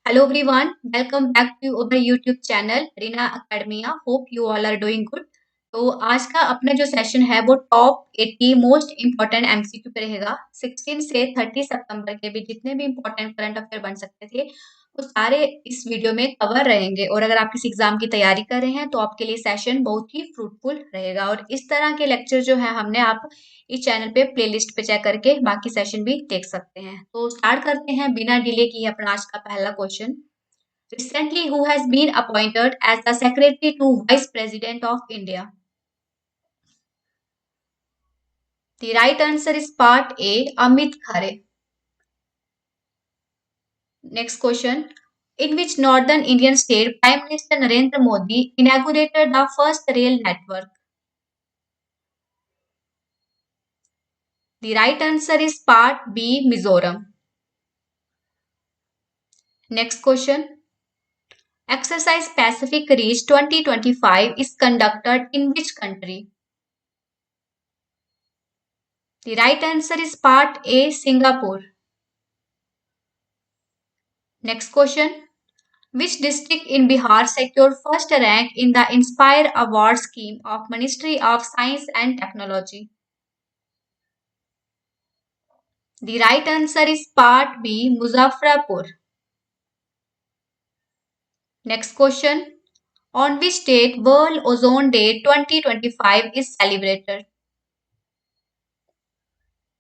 Hello everyone, welcome back to our YouTube channel Reena academia. Hope you all are doing good. तो आज का अपना जो सेशन है वो टॉप 80 मोस्ट इम्पोर्टेंट एमसीक्यू पे रहेगा. 16 से 30 सितंबर के भी जितने भी इम्पोर्टेंट करंट अफेयर बन सकते थे वो सारे इस वीडियो में कवर रहेंगे. और अगर आप किसी एग्जाम की तैयारी कर रहे हैं तो आपके लिए सेशन बहुत ही फ्रूटफुल रहेगा. और इस तरह के लेक्चर जो है हमने आप इस चैनल पे प्लेलिस्ट पे चेक करके बाकी सेशन भी देख सकते हैं. तो स्टार्ट करते हैं बिना डिले किए अपना आज का पहला question. Recently, who has been appointed as the Secretary to Vice President of India? The right answer is part A, Amit Khare. Next question. In which northern Indian state Prime Minister Narendra Modi inaugurated the first rail network? The right answer is part B, Mizoram. Next question. Exercise Pacific Reach 2025 is conducted in which country? The right answer is part A, Singapore. Next question. Which district in Bihar secured first rank in the Inspire Award scheme of Ministry of Science and Technology? The right answer is part B, Muzaffarpur. Next question. On which date World Ozone Day 2025 is celebrated?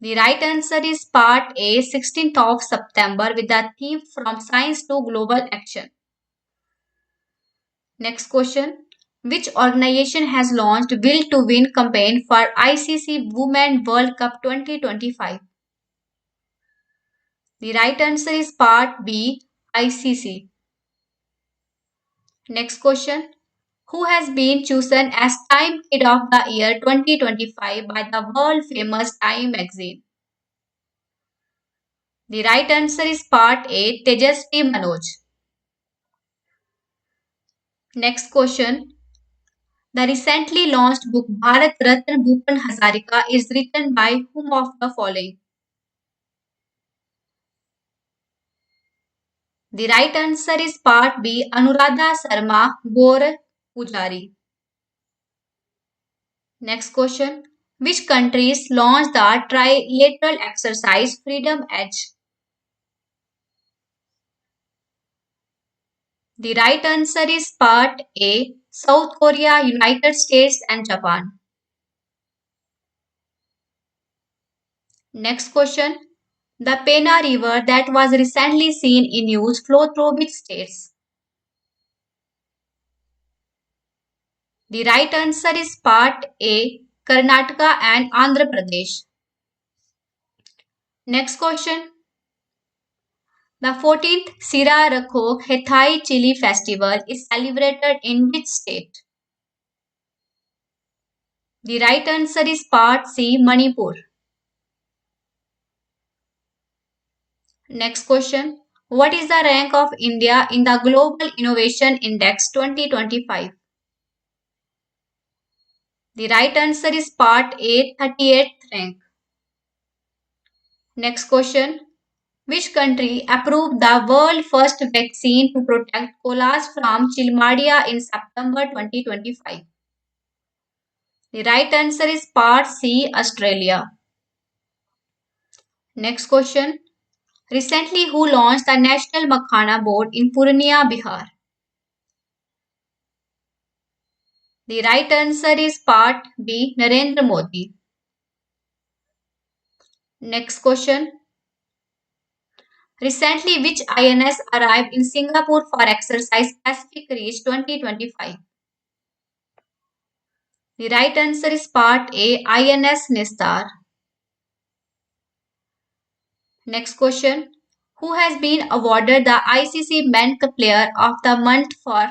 The right answer is part A, 16th of September with the theme From Science to Global Action. Next question. Which organization has launched Will to Win campaign for ICC Women World Cup 2025? The right answer is part B, ICC. Next question. Who has been chosen as Time Kid of the Year 2025 by the world famous Time magazine? The right answer is part A, Tejasvi Manoj. Next question. The recently launched book Bharat Ratna Bhupan Hazarika is written by whom of the following? The right answer is part B, Anuradha Sharma Bore Pujari. Next question. Which countries launched the trilateral exercise Freedom Edge? The right answer is part A, South Korea, United States and Japan. Next question. The Pena River that was recently seen in news flow through which states? The right answer is part A, Karnataka and Andhra Pradesh. Next question. The 14th Sira Rakho Hethai Chili Festival is celebrated in which state? The right answer is part C, Manipur. Next question. What is the rank of India in the Global Innovation Index 2025? The right answer is part A, 38th rank. Next question. Which country approved the world first vaccine to protect koalas from chlamydia in September 2025? The right answer is part C, Australia. Next question. Recently, who launched the National Makhana Board in Purnia, Bihar? The right answer is part B, Narendra Modi. Next question. Recently, which INS arrived in Singapore for exercise Pacific Reach 2025? The right answer is part A, INS Nistar. Next question. Who has been awarded the ICC Men Player of the Month for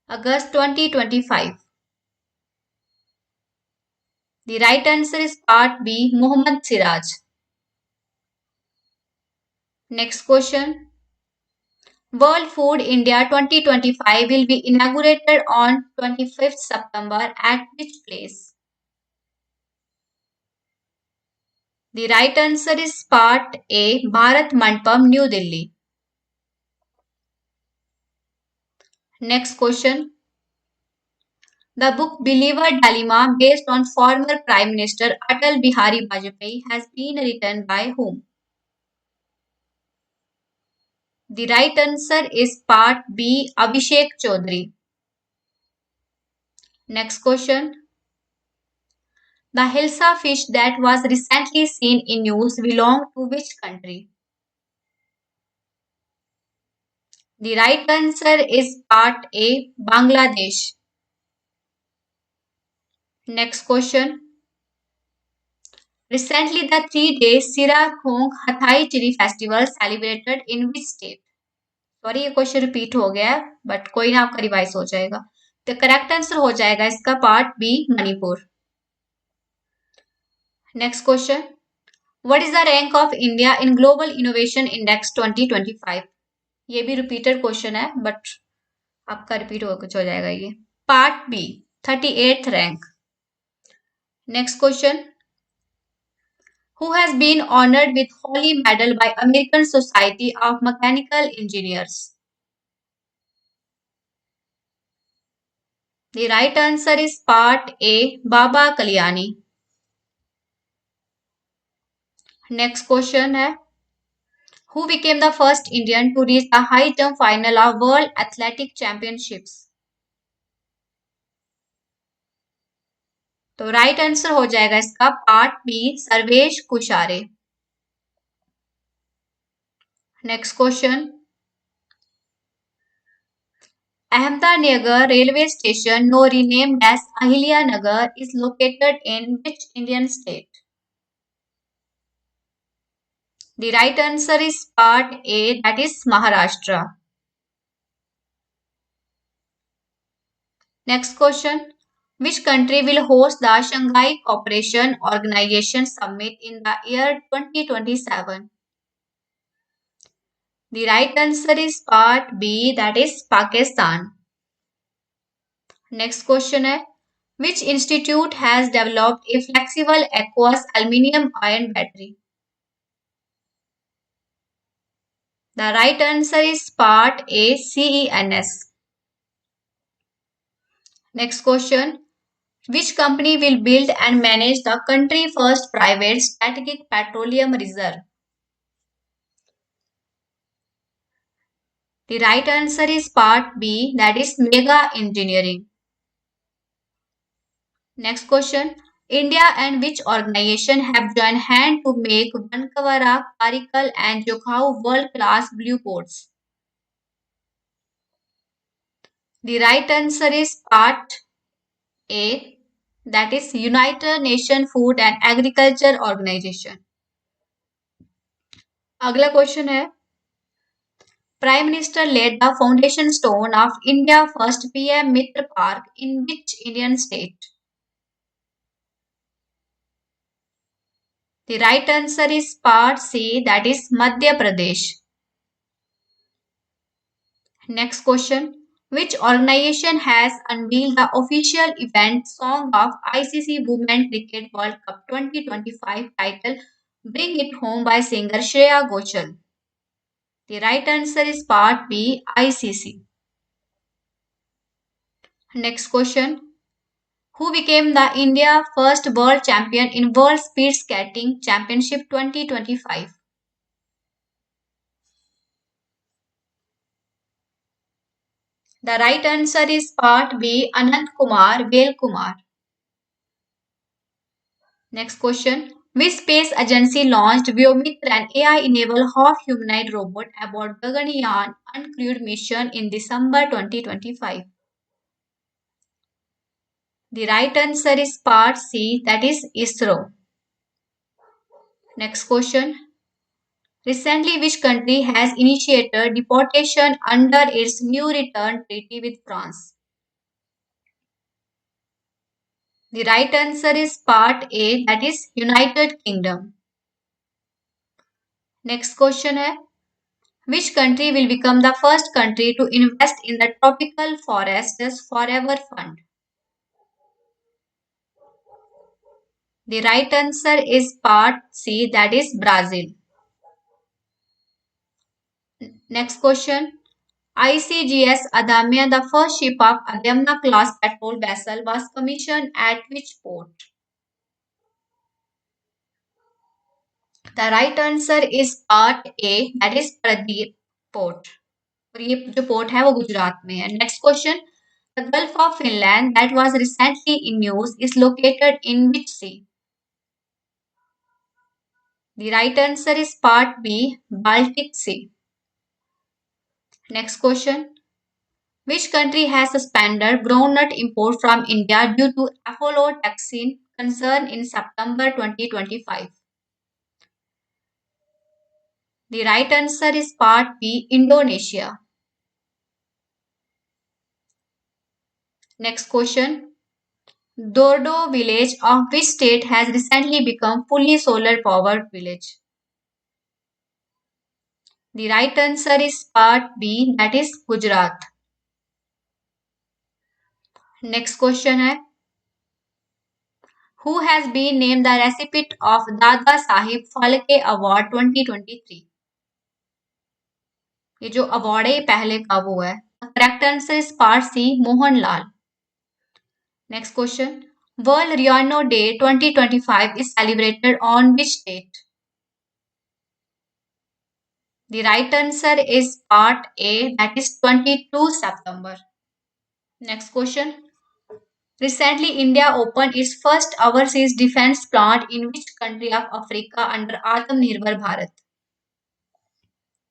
August 2025? The right answer is part B, Mohammad Siraj. Next question. World Food India 2025 will be inaugurated on 25th September at which place? The right answer is part A, Bharat Mandapam, New Delhi. Next question. The book Believer Dilemma, based on former Prime Minister Atal Bihari Vajpayee, has been written by whom? The right answer is part B, Abhishek Chaudhary. Next question. The Hilsa fish that was recently seen in news belong to which country? The right answer is part A, Bangladesh. Next question. Recently, the 3 day Sirakhong Hathai Chiri festival celebrated in which state? Sorry ये question repeat हो गया है but कोई ना आपका revise हो जाएगा. The correct answer हो जाएगा इसका part B Manipur. Next question. What is the rank of India in global innovation index 2025? ये भी रिपीटेड क्वेश्चन है बट आपका रिपीट हो कुछ हो जाएगा ये. Part B 38th rank. Next question. Who has been honored with Holly Medal by American Society of Mechanical Engineers? The right answer is part A, Baba Kalyani. Next question है. Who became the first Indian to reach the high jump final of World Athletic Championships? तो right answer हो जाएगा इसका part B, Sarvesh Kushare. Next question. Ahmednagar railway station, now renamed as Ahilya is located in which Indian state? The right answer is part A, that is Maharashtra. Next question. Which country will host the Shanghai Cooperation Organization Summit in the year 2027? The right answer is part B, that is Pakistan. Next question है. Which institute has developed a flexible aqueous aluminium ion battery? The right answer is part A, CENS. Next question. Which company will build and manage the country first private strategic petroleum reserve? The right answer is part B, that is Mega Engineering. Next question. India and which organization have joined hand to make Vankavara, Karikal and Jokhau world-class blue ports? The right answer is part A, that is United Nations Food and Agriculture Organization. अगला question है. Prime Minister laid the foundation stone of India first PM Mitra Park in which Indian state? The right answer is part C, that is Madhya Pradesh. Next question. Which organization has unveiled the official event song of ICC Women Cricket World Cup 2025 title Bring It Home by singer Shreya Ghoshal? The right answer is part B, ICC. Next question. Who became the India first world champion in World Speed Skating Championship 2025? The right answer is part B, Anant Kumar Velkumar. Next question. Which space agency launched Vyomitra, an AI-enabled half-humanoid robot aboard Gaganyaan uncrewed mission in December 2025? The right answer is part C, that is ISRO. Next question. Recently, which country has initiated deportation under its new return treaty with France? The right answer is part A, that is United Kingdom. Next question है. Which country will become the first country to invest in the Tropical Forests Forever Fund? The right answer is part C, that is Brazil. Next question. ICGS Adamya, the first ship of Adamna class patrol vessel, was commissioned at which port? The right answer is part A, that is Pradeep Port. और ये जो port है वो गुजरात में है. Next question. The Gulf of Finland that was recently in news is located in which sea? The right answer is part B, Baltic Sea. Next question. Which country has suspended groundnut import from India due to aflatoxin concern in September 2025? The right answer is part B, Indonesia. Next question. Dordo village of which state has recently become fully solar powered village? The right answer is part B, that is Gujarat. Next question है. Who has been named the recipient of Dada Sahib Phalke Award 2023? ये जो award है ये पहले का वो है. Correct answer is part C, Mohan Lal. Next question. World Rhino Day 2025 is celebrated on which date? The right answer is part A, that is 22 September. Next question. Recently, India opened its first overseas defense plant in which country of Africa under Atmanirbhar Bharat?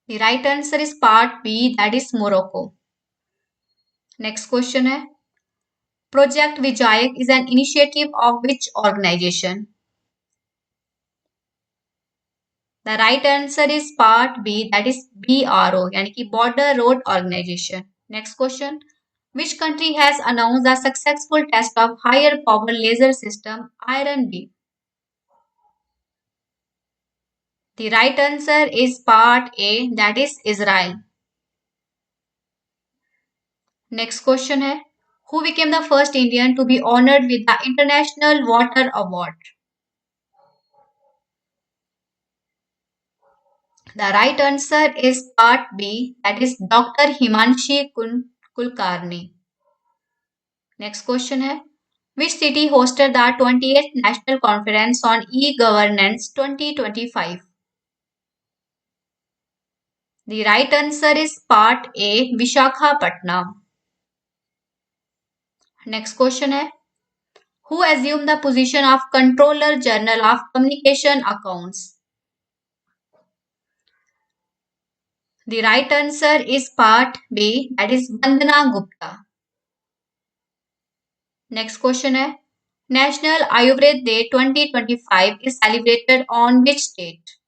The right answer is part B, that is Morocco. Next question है. Project Vijayak is an initiative of which organization? The right answer is part B, that is BRO, यानी कि Border Road Organization. Next question. Which country has announced the successful test of higher power laser system Iron Beam? The right answer is part A, that is Israel. Next question है. Who became the first Indian to be honored with the International Water Award? The right answer is part B, that is Dr. Himanshi Kulkarni. Next question है. Which city hosted the 28th National Conference on E-Governance 2025? The right answer is part A, Visakhapatnam. Next question है. Who assumed the position of Controller General of Communication Accounts? The right answer is part B, that is Vandana Gupta. Next question है. National Ayurveda Day 2025 is celebrated on which date?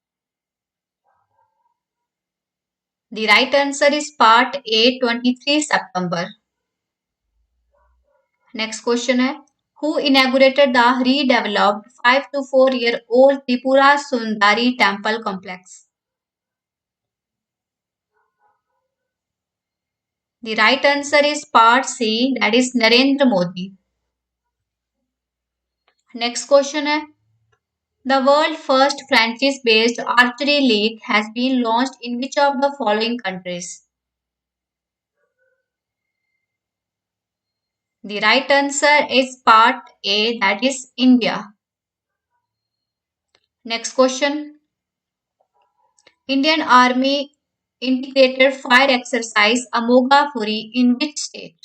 The right answer is part A, 23 September. Next question है. Who inaugurated the redeveloped 5 to 4-year-old Tripura Sundari Temple Complex? The right answer is part C, that is Narendra Modi. Next question है. The world first franchise-based archery league has been launched in which of the following countries? The right answer is part A, that is India. Next question. Indian Army integrated fire exercise Amoga Puri in which state?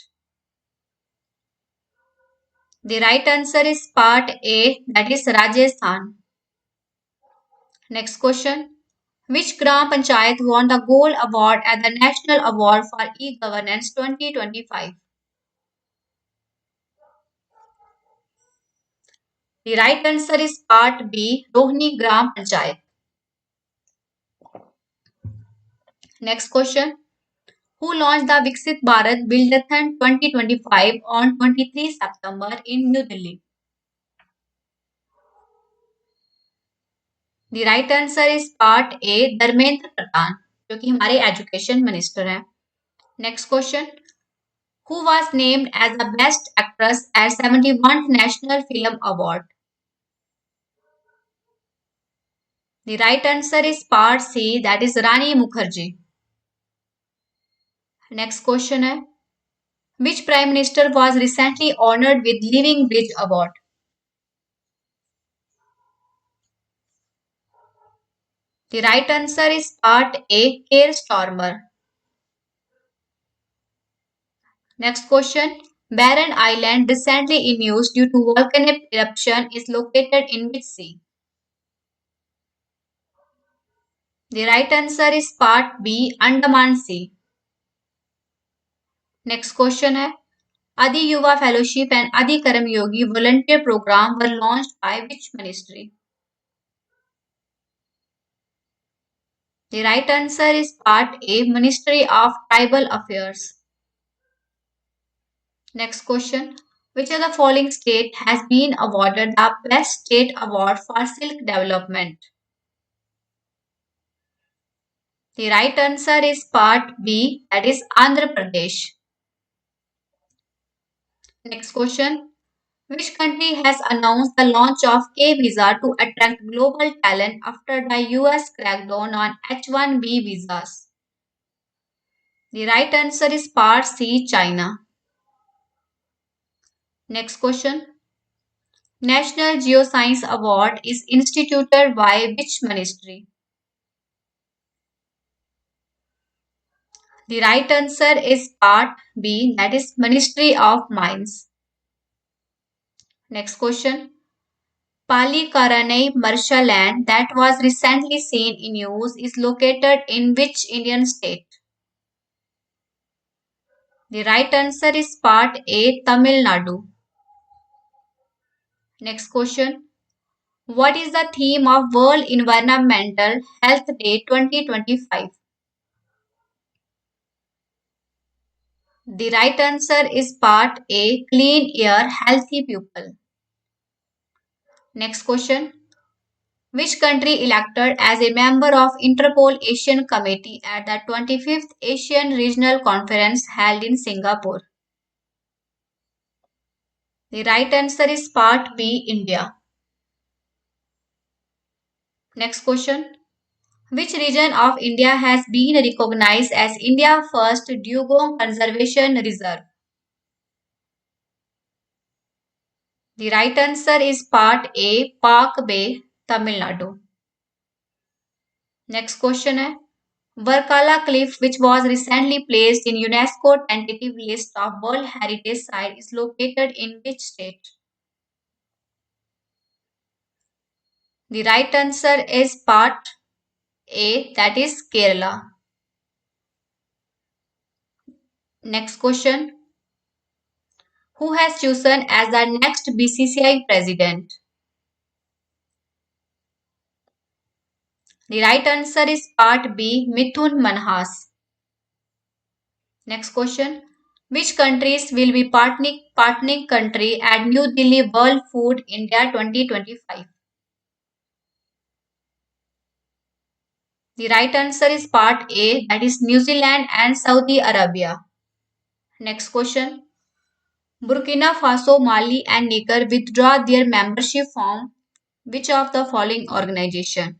The right answer is part A, that is Rajasthan. Next question. Which Gram Panchayat won the Gold Award at the National Award for E-Governance 2025? The right answer is part B, Rohini Gram Panchayat. Next question. Who launched the Viksit Bharat Buildathon 2025 on 23 September in New Delhi? The right answer is part A, Dharmendra Pradhan, जो कि हमारे education minister हैं. Next question. Who was named as the best actress at 71st National Film Award? The right answer is part C, that is Rani Mukherjee. Next question है, which prime minister was recently honored with Living Bridge Award? The right answer is part A, Keir Starmer. Next question. Barren Island, recently in news due to volcanic eruption, is located in which sea? The right answer is part B, Andaman Sea. Next question है, Adi Yuva Fellowship and Adi Karam Yogi volunteer program were launched by which ministry? The right answer is part A, Ministry of Tribal Affairs. Next question. Which of the following state has been awarded the Best State Award for Silk Development? The right answer is part B, that is Andhra Pradesh. Next question. Which country has announced the launch of K-Visa to attract global talent after the US crackdown on H-1B visas? The right answer is part C, China. Next question. National Geoscience Award is instituted by which ministry? The right answer is part B, that is Ministry of Mines. Next question. Palikaranai marshland that was recently seen in news is located in which Indian state? The right answer is part A, Tamil Nadu. Next question. What is the theme of World Environmental Health Day 2025? The right answer is part A, Clean Air, Healthy People. Next question. Which country elected as a member of Interpol Asian Committee at the 25th Asian Regional Conference held in Singapore? The right answer is part B, India. Next question. Which region of India has been recognized as India's first dugong conservation reserve? The right answer is part A, Park Bay, Tamil Nadu. Next question है, Varkala Cliff, which was recently placed in UNESCO tentative list of World Heritage Site, is located in which state? The right answer is part A, that is Kerala. Next question. Who has chosen as the next BCCI president? The right answer is part B, Mithun Manhas. Next question. Which countries will be partnering country at New Delhi World Food India 2025? The right answer is part A, that is New Zealand and Saudi Arabia. Next question. Burkina Faso, Mali and Niger withdraw their membership from which of the following organization?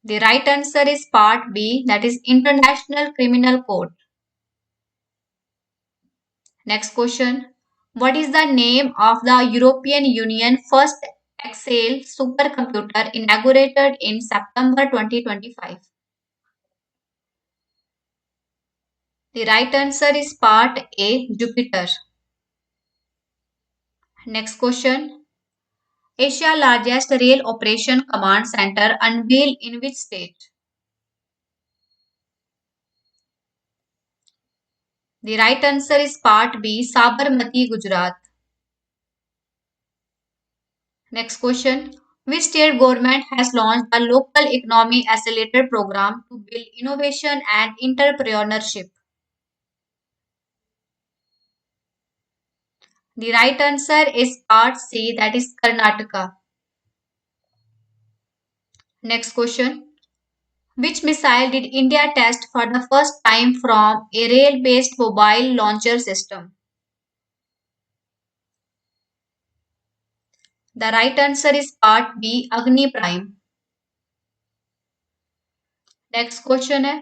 The right answer is part B, that is International Criminal Court. Next question. What is the name of the European Union first Excel supercomputer inaugurated in September 2025? The right answer is part A, Jupiter. Next question. Asia largest rail operation command center unveiled in which state? The right answer is part B, Sabarmati, Gujarat. Next question. Which state government has launched the Local Economy Accelerator program to build innovation and entrepreneurship? The right answer is part C, that is Karnataka. Next question. Which missile did India test for the first time from a rail-based mobile launcher system? The right answer is part B, Agni Prime. Next question है,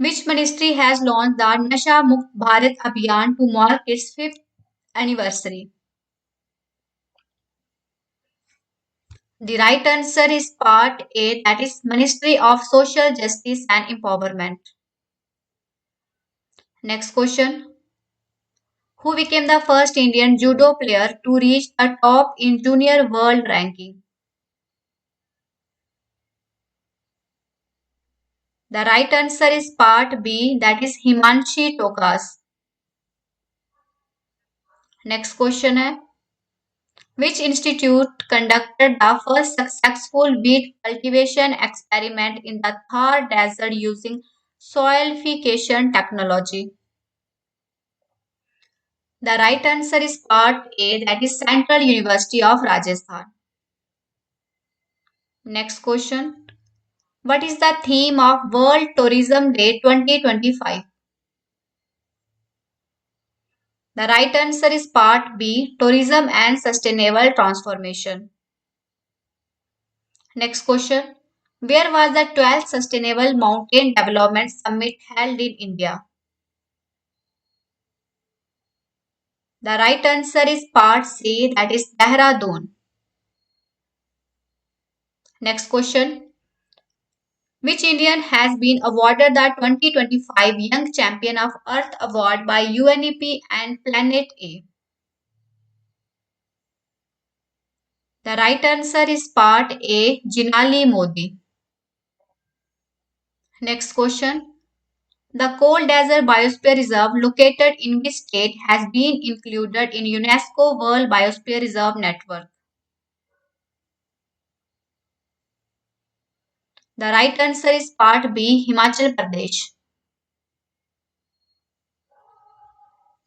which ministry has launch the Nasha Mukt Bharat Abhiyan to mark its 5th anniversary? The right answer is part A, that is Ministry of Social Justice and Empowerment. Next question. Who became the first Indian judo player to reach the top in junior world ranking? The right answer is part B, that is Himanshi Tokas. Next question है, which institute conducted the first successful wheat cultivation experiment in the Thar Desert using soilification technology? The right answer is part A, that is Central University of Rajasthan. Next question. What is the theme of World Tourism Day 2025? The right answer is part B, Tourism and Sustainable Transformation. Next question. Where was the 12th Sustainable Mountain Development Summit held in India? The right answer is part C, that is Dehradun. Next question. Which Indian has been awarded the 2025 Young Champion of Earth Award by UNEP and Planet A? The right answer is part A, Jinali Modi. Next question. The Coal Desert Biosphere Reserve located in which state has been included in UNESCO World Biosphere Reserve Network? The right answer is part B, Himachal Pradesh.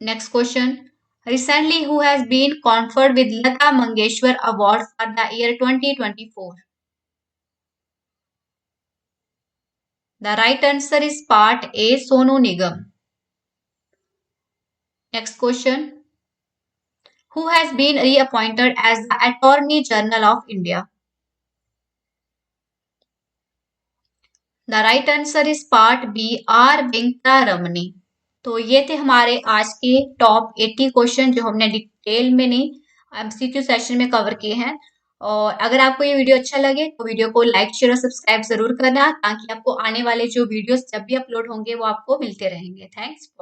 Next question. Recently, who has been conferred with Lata Mangeshwar Award for the year 2024? The right answer is part A, Sonu Nigam. Next question. Who has been reappointed as the Attorney General of India? The right answer is part B, R. Venkata Ramani. तो ये थे हमारे आज के top 80 question जो हमने detail में नहीं एमसीक्यू सेशन में कवर किए हैं। और अगर आपको ये वीडियो अच्छा लगे तो वीडियो को लाइक शेयर और सब्सक्राइब जरूर करना ताकि आपको आने वाले जो वीडियोस जब भी अपलोड होंगे वो आपको मिलते रहेंगे। Thanks for